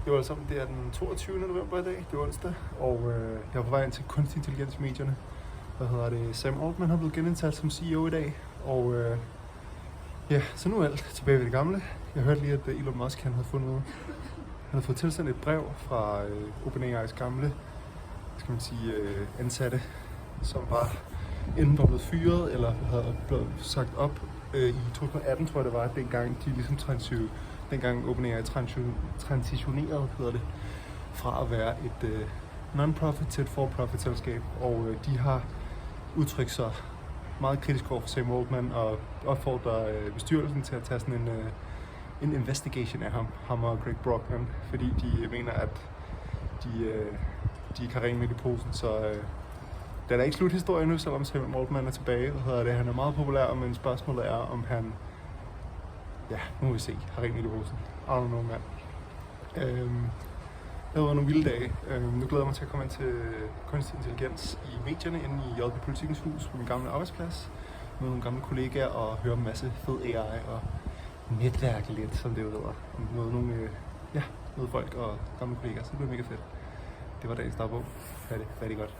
Jo, altså, det er den 22. november i dag, det er onsdag, og jeg er på vej ind til kunstig intelligens i medierne. Sam Altman har blevet genindsat som CEO i dag, og så nu er alt tilbage ved det gamle. Jeg hørte lige, at Elon Musk han havde fået tilsendt et brev fra OpenAI's gamle, ansatte, som enten var blevet fyret, eller havde blevet sagt op i 2018, tror jeg det var, dengang de ligesom dengang OpenAI transitionerede, fra at være et non-profit til et for-profit selskab, og de har udtrykt sig meget kritisk over for Sam Altman og opfordrer bestyrelsen til at tage sådan en investigation af ham og Greg Brockman, fordi de mener, at de ikke har rent med i posen, så det er ikke sluthistorie nu, selvom Sam Altman er tilbage. Han er meget populær, men spørgsmålet er, om han, nu må vi se, har rent med i posen. I don't know, mand. Det har været nogle vilde dage. Nu glæder jeg mig til at komme ind til kunstig intelligens i medierne inde i JP Politikens hus på min gamle arbejdsplads. Med nogle gamle kollegaer og høre en masse fed AI og netværke lidt, som det jo hedder. Noget folk og gamle kollegaer, så det bliver mega fedt. Det var dagens dagbog. Færdig godt.